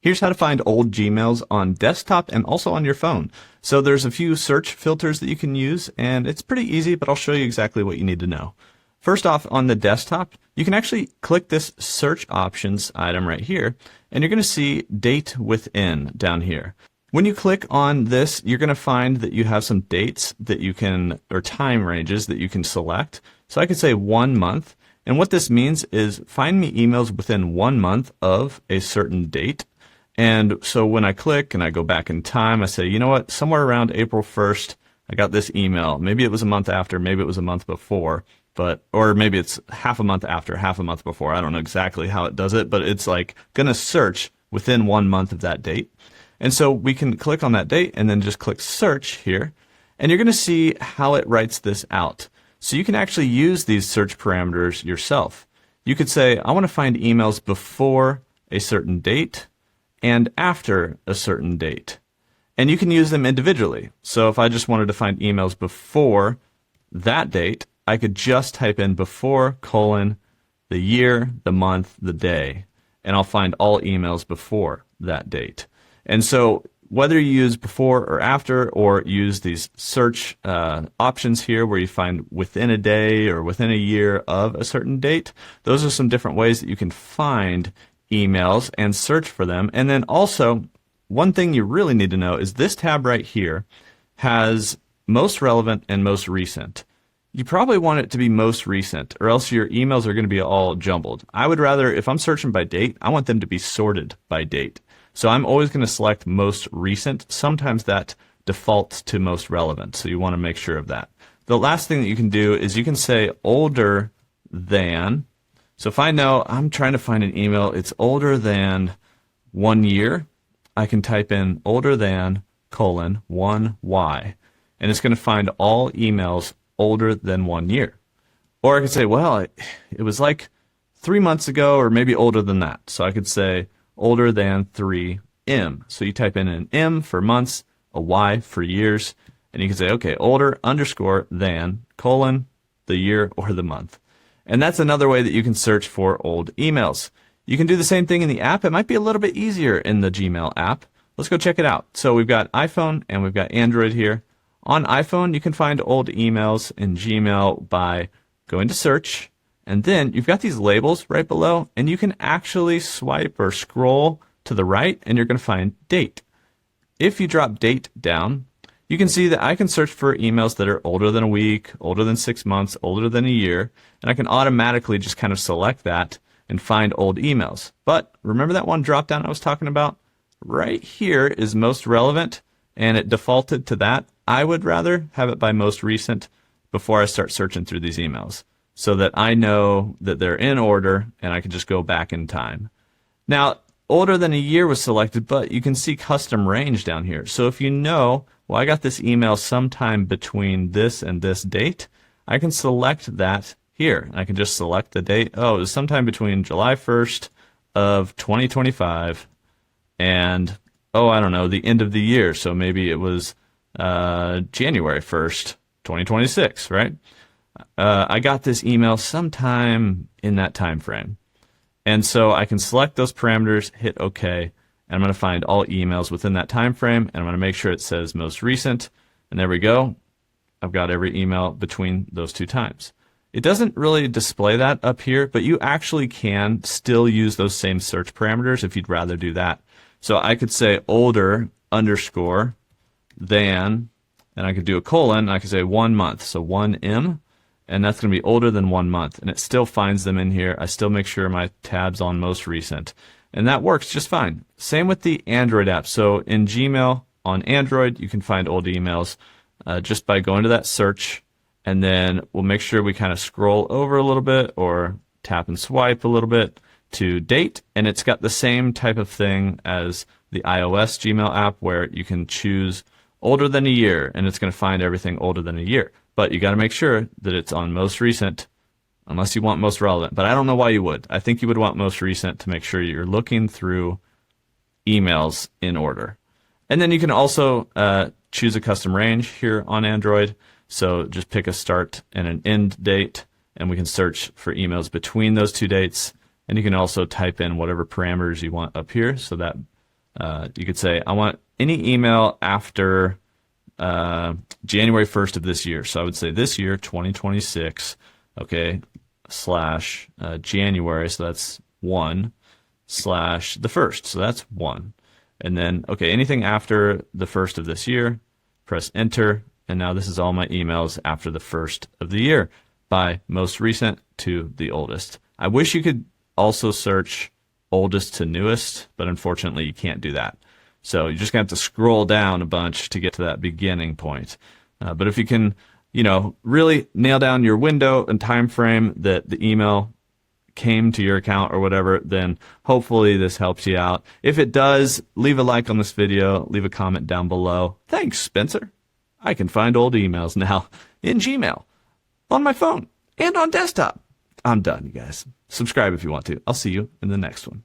Here's how to find old Gmails on desktop and also on your phone. So there's a few search filters that you can use, and it's pretty easy, but I'll show you exactly what you need to know. First off, on the desktop, you can actually click this search options item right here, and you're going to see date within down here. When you click on this, you're going to find that you have some dates that you can, or time ranges that you can select. So I could say 1 month, and what this means is find me emails within 1 month of a certain date. And so when I click and I go back in time, I say, you know what, somewhere around April 1st, I got this email. Maybe it was a month after, maybe it was a month before, or maybe it's half a month after, half a month before. I don't know exactly how it does it, but it's like going to search within 1 month of that date. And so we can click on that date and then just click search here, and you're going to see how it writes this out. So you can actually use these search parameters yourself. You could say, I want to find emails before a certain date and after a certain date. And you can use them individually. So if I just wanted to find emails before that date, I could just type in before : the year, the month, the day, and I'll find all emails before that date. And so whether you use before or after, or use these search options here where you find within a day or within a year of a certain date, those are some different ways that you can find emails and search for them. And then also, one thing you really need to know is this tab right here has most relevant and most recent. You probably want it to be most recent, or else your emails are going to be all jumbled. I would rather, if I'm searching by date, I want them to be sorted by date. So I'm always going to select most recent. Sometimes that defaults to most relevant, so you want to make sure of that. The last thing that you can do is you can say older than. So if I know I'm trying to find an email, it's older than 1 year, I can type in older than : 1Y, and it's going to find all emails older than 1 year. Or I could say, well, it was like 3 months ago, or maybe older than that. So I could say older than 3M. So you type in an M for months, a Y for years, and you can say, okay, older _than : the year or the month. And that's another way that you can search for old emails. You can do the same thing in the app. It might be a little bit easier in the Gmail app. Let's go check it out. So we've got iPhone and we've got Android here. On iPhone, you can find old emails in Gmail by going to search, and then you've got these labels right below, and you can actually swipe or scroll to the right, and you're going to find date. If you drop date down, you can see that I can search for emails that are older than a week, older than 6 months, older than a year, and I can automatically just kind of select that and find old emails. But remember that one drop down I was talking about? Right here is most relevant, and it defaulted to that. I would rather have it by most recent before I start searching through these emails, so that I know that they're in order and I can just go back in time. Now, older than a year was selected, but you can see custom range down here. So if you know, well, I got this email sometime between this and this date, I can select that here. I can just select the date. Oh, it was sometime between July 1st of 2025 and, I don't know, the end of the year. So maybe it was January 1st, 2026, right? I got this email sometime in that time frame. And so I can select those parameters, hit OK, and I'm going to find all emails within that time frame, and I'm going to make sure it says most recent, and there we go. I've got every email between those two times. It doesn't really display that up here, but you actually can still use those same search parameters if you'd rather do that. So I could say older _ than, and I could do a colon, and I could say 1 month, so 1M, and that's going to be older than 1 month, and it still finds them in here. I still make sure my tab's on most recent, and that works just fine. Same with the Android app. So in Gmail on Android, you can find old emails just by going to that search, and then we'll make sure we kind of scroll over a little bit or tap and swipe a little bit to date, and it's got the same type of thing as the iOS Gmail app where you can choose older than a year, and it's going to find everything older than a year. But you got to make sure that it's on most recent, unless you want most relevant. But I don't know why you would. I think you would want most recent to make sure you're looking through emails in order. And then you can also choose a custom range here on Android. So just pick a start and an end date, and we can search for emails between those two dates. And you can also type in whatever parameters you want up here, so that You could say, I want any email after January 1st of this year. So I would say this year, 2026, okay, slash January, so that's 1, slash the 1st, so that's 1. And then, okay, anything after the 1st of this year, press enter, and now this is all my emails after the 1st of the year, by most recent to the oldest. I wish you could also search oldest to newest, but unfortunately you can't do that. So you're just going to have to scroll down a bunch to get to that beginning point. But if you can, really nail down your window and time frame that the email came to your account or whatever, then hopefully this helps you out. If it does, leave a like on this video, leave a comment down below. Thanks, Spencer. I can find old emails now in Gmail, on my phone, and on desktop. I'm done, you guys. Subscribe if you want to. I'll see you in the next one.